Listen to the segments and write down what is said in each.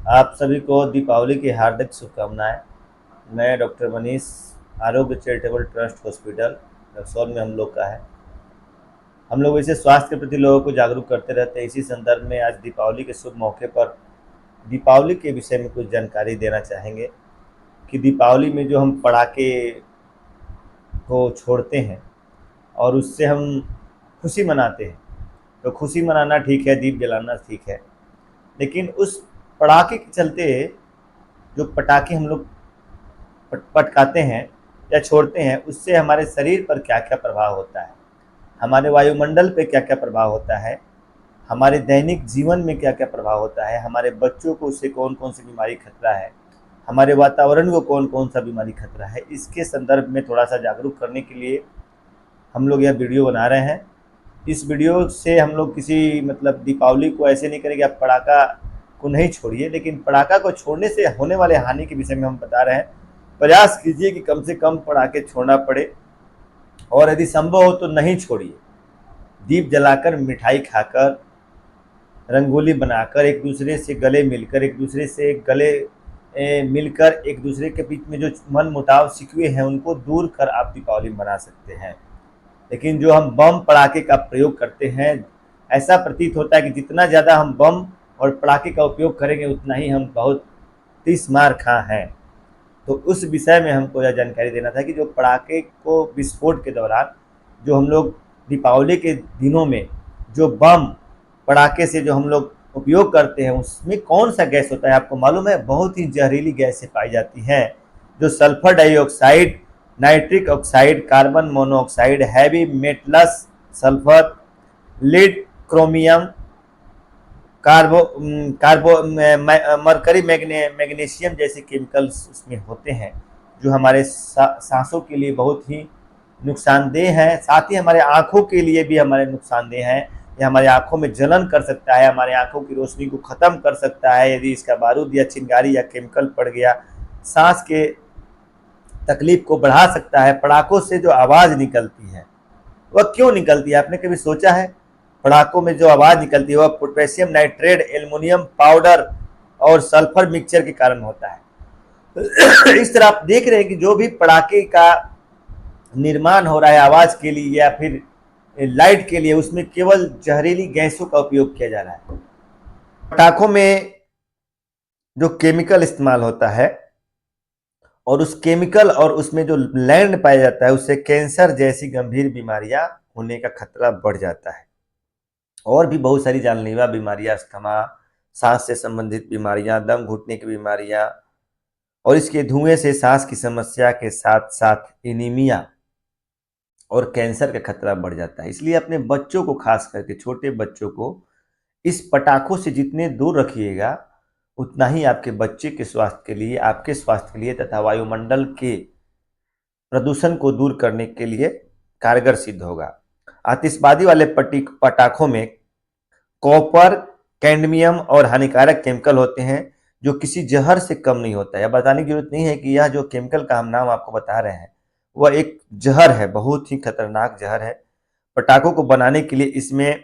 आप सभी को दीपावली की हार्दिक शुभकामनाएं। मैं डॉक्टर मनीष, आरोग्य चैरिटेबल ट्रस्ट हॉस्पिटल रक्सौल में हम लोग का है। हम लोग इसे स्वास्थ्य के प्रति लोगों को जागरूक करते रहते हैं। इसी संदर्भ में आज दीपावली के शुभ मौके पर दीपावली के विषय में कुछ जानकारी देना चाहेंगे कि दीपावली में जो हम पटाखे को छोड़ते हैं और उससे हम खुशी मनाते हैं, तो खुशी मनाना ठीक है, दीप जलाना ठीक है, लेकिन उस पटाखे के चलते जो पटाखे हम लोग पटकाते हैं या छोड़ते हैं, उससे हमारे शरीर पर क्या क्या प्रभाव होता है, हमारे वायुमंडल पे क्या क्या प्रभाव होता है, हमारे दैनिक जीवन में क्या क्या प्रभाव होता है, हमारे बच्चों को उससे कौन कौन सी बीमारी खतरा है, हमारे वातावरण को कौन कौन सा बीमारी खतरा है, इसके संदर्भ में थोड़ा सा जागरूक करने के लिए हम लोग यह वीडियो बना रहे हैं। इस वीडियो से हम लोग किसी मतलब दीपावली को ऐसे नहीं करेंगे आप पटाखा को नहीं छोड़िए, लेकिन पटाखा को छोड़ने से होने वाले हानि के विषय में हम बता रहे हैं। प्रयास कीजिए कि कम से कम पटाखे छोड़ना पड़े, और यदि संभव हो तो नहीं छोड़िए। दीप जलाकर, मिठाई खाकर, रंगोली बनाकर, एक दूसरे से गले मिलकर, एक दूसरे से गले मिलकर एक दूसरे के बीच में जो मन मुटाव शिकवे हैं उनको दूर कर आप दीपावली मना सकते हैं। लेकिन जो हम बम पड़ाके का प्रयोग करते हैं, ऐसा प्रतीत होता है कि जितना ज़्यादा हम बम और पड़ाके का उपयोग करेंगे उतना ही हम बहुत तीस मार खा हैं। तो उस विषय में हमको यह जानकारी देना था कि जो पड़ाके को विस्फोट के दौरान जो हम लोग दीपावली के दिनों में जो बम पड़ाके से जो हम लोग उपयोग करते हैं उसमें कौन सा गैस होता है आपको मालूम है? बहुत ही जहरीली गैसें पाई जाती हैं, जो sulphur dioxide, nitric oxide, carbon monoxide, heavy metals sulphur, lead, chromium, carbo carbo mercury, magnesium जैसे केमिकल्स उसमें होते हैं, जो हमारे सांसों के लिए बहुत ही नुकसानदेह हैं। साथ ही हमारे आँखों के लिए भी हमारे नुकसानदेह हैं। ये हमारे आँखों में जलन कर सकता है, हमारे आँखों की रोशनी को ख़त्म कर सकता है यदि इसका बारूद या चिंगारी या केमिकल पड़ गया। सांस के तकलीफ को बढ़ा सकता है। पटाखों से जो आवाज़ निकलती है वह क्यों निकलती है, आपने कभी सोचा है? पटाखों में जो आवाज़ निकलती है वह पोटेशियम नाइट्रेट, एल्युमिनियम पाउडर और सल्फर मिक्सचर के कारण होता है। इस तरह आप देख रहे हैं कि जो भी पटाखे का निर्माण हो रहा है आवाज़ के लिए या फिर लाइट के लिए, उसमें केवल जहरीली गैसों का उपयोग किया जा रहा है। पटाखों में जो केमिकल इस्तेमाल होता है और उस केमिकल और उसमें जो लैंड पाया जाता है, उससे कैंसर जैसी गंभीर बीमारियां होने का खतरा बढ़ जाता है। और भी बहुत सारी जानलेवा बीमारियां, अस्थमा, सांस से संबंधित बीमारियां, दम घुटने की बीमारियां, और इसके धुएं से सांस की समस्या के साथ साथ एनीमिया और कैंसर का खतरा बढ़ जाता है। इसलिए अपने बच्चों को, खास करके छोटे बच्चों को, इस पटाखों से जितने दूर रखिएगा उतना ही आपके बच्चे के स्वास्थ्य के लिए, आपके स्वास्थ्य के लिए तथा वायुमंडल के प्रदूषण को दूर करने के लिए कारगर सिद्ध होगा। आतिशबाजी वाले पटाखों में कॉपर, कैडमियम और हानिकारक केमिकल होते हैं, जो किसी जहर से कम नहीं होता है। बताने की जरूरत नहीं है कि यह जो केमिकल का हम नाम आपको बता रहे हैं वह एक जहर है, बहुत ही खतरनाक जहर है। पटाखों को बनाने के लिए इसमें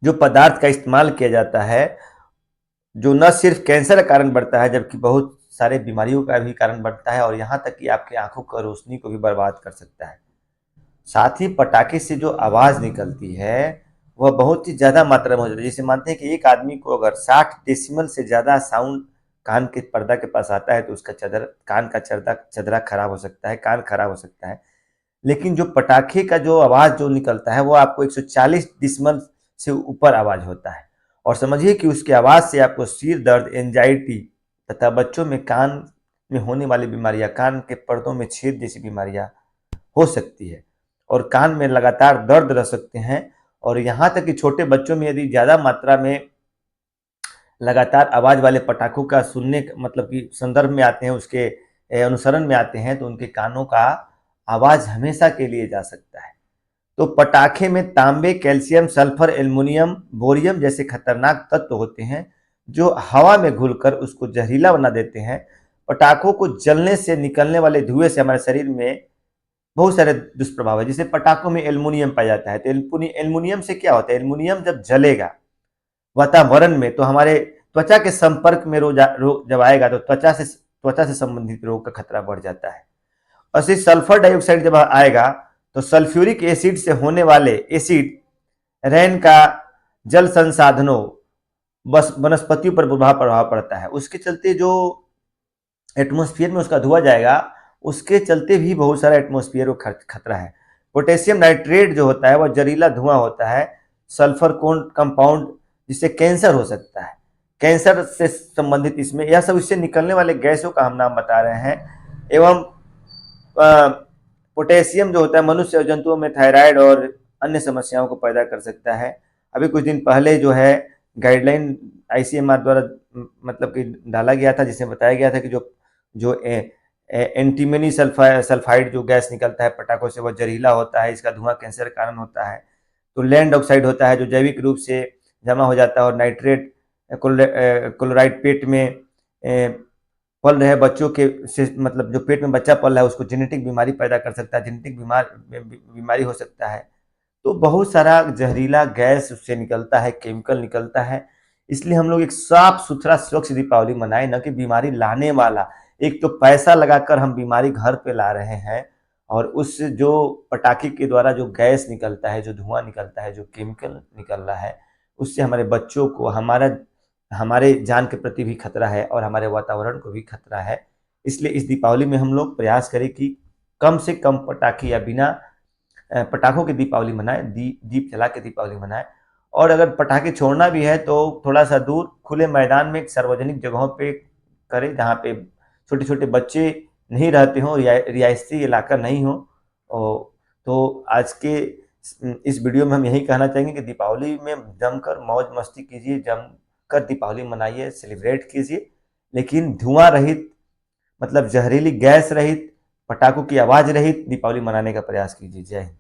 जो पदार्थ का इस्तेमाल किया जाता है, जो न सिर्फ कैंसर का कारण बढ़ता है जबकि बहुत सारे बीमारियों का भी कारण बढ़ता है, और यहाँ तक कि आपकी आंखों का रोशनी को भी बर्बाद कर सकता है। साथ ही पटाखे से जो आवाज़ निकलती है वह बहुत ही ज़्यादा मात्रा में हो जाती है। जैसे मानते हैं कि एक आदमी को अगर 60 डेसिमल से ज़्यादा साउंड कान के पर्दा के पास आता है तो उसका कान का चदरा खराब हो सकता है, कान खराब हो सकता है। लेकिन जो पटाखे का जो आवाज़ जो निकलता है वो आपको 140 डेसिमल से ऊपर आवाज़ होता है, और समझिए कि उसकी आवाज़ से आपको सिर दर्द, एंजाइटी तथा बच्चों में कान में होने वाली बीमारियां, कान के पर्दों में छेद जैसी बीमारियां हो सकती है, और कान में लगातार दर्द रह सकते हैं। और यहाँ तक कि छोटे बच्चों में यदि ज़्यादा मात्रा में लगातार आवाज़ वाले पटाखों का सुनने मतलब कि संदर्भ में आते हैं, उसके अनुसरण में आते हैं, तो उनके कानों का आवाज़ हमेशा के लिए जा सकता है। तो पटाखे में तांबे, कैल्शियम, सल्फर, एल्युमिनियम, बोरियम जैसे खतरनाक तत्व होते हैं, जो हवा में घुलकर उसको जहरीला बना देते हैं। पटाखों को जलने से निकलने वाले धुएं से हमारे शरीर में बहुत सारे दुष्प्रभाव है। जैसे पटाखों में एल्युमिनियम पाया जाता है, तो एल्युमिनियम से क्या होता है? एल्युमिनियम जब जलेगा वातावरण में त्वचा के संपर्क में रोग जब आएगा तो त्वचा से संबंधित रोग का खतरा बढ़ जाता है। और फिर सल्फर डाइऑक्साइड जब आएगा तो सल्फ्यूरिक एसिड से होने वाले एसिड रैन का जल संसाधनों बस वनस्पतियों पर प्रभाव पड़ता है। उसके चलते जो एटमॉस्फेयर में उसका धुआं जाएगा, उसके चलते भी बहुत सारा एटमॉस्फेयर को खतरा है। पोटेशियम नाइट्रेट जो होता है वह जहरीला धुआं होता है, सल्फर कंपाउंड, जिससे कैंसर हो सकता है। कैंसर से संबंधित इसमें यह सब इससे निकलने वाले गैसों का हम नाम बता रहे हैं। एवं पोटेशियम जो होता है मनुष्य और जंतुओं में थायराइड और अन्य समस्याओं को पैदा कर सकता है। अभी कुछ दिन पहले जो है गाइडलाइन आईसीएमआर द्वारा मतलब कि डाला गया था, जिसमें बताया गया था कि जो एंटीमनी सल्फाइड जो गैस निकलता है पटाखों से, वह जहरीला होता है, इसका धुआं कैंसर का कारण होता है। तो लैंड ऑक्साइड होता है जो जैविक रूप से जमा हो जाता है, और नाइट्रेट क्लोराइड पेट में पल रहे बच्चों के से मतलब जो पेट में बच्चा पल रहा है उसको जेनेटिक बीमारी पैदा कर सकता है, जेनेटिक बीमारी हो सकता है। तो बहुत सारा जहरीला गैस उससे निकलता है, केमिकल निकलता है। इसलिए हम लोग एक साफ सुथरा स्वच्छ दीपावली मनाएं, न कि बीमारी लाने वाला। एक तो पैसा लगाकर हम बीमारी घर पे ला रहे हैं, और उस जो पटाखे के द्वारा जो गैस निकलता है, जो धुआं निकलता है, जो केमिकल निकल रहा है, उससे हमारे बच्चों को, हमारे जान के प्रति भी खतरा है और हमारे वातावरण को भी खतरा है। इसलिए इस दीपावली में हम लोग प्रयास करें कि कम से कम पटाखे या बिना पटाखों की दीपावली मनाएं, दीप जला के दीपावली मनाएं। और अगर पटाखे छोड़ना भी है तो थोड़ा सा दूर खुले मैदान में, सार्वजनिक जगहों पे करें, जहाँ पे छोटे छोटे बच्चे नहीं रहते हों, रिहायशी इलाका नहीं हो। तो आज के इस वीडियो में हम यही कहना चाहेंगे कि दीपावली में जमकर मौज मस्ती कीजिए, जमकर दीपावली मनाइए, सेलिब्रेट कीजिए, लेकिन धुआं रहित, मतलब जहरीली गैस रहित, पटाखों की आवाज़ रहित दीपावली मनाने का प्रयास कीजिए। जय हिंद।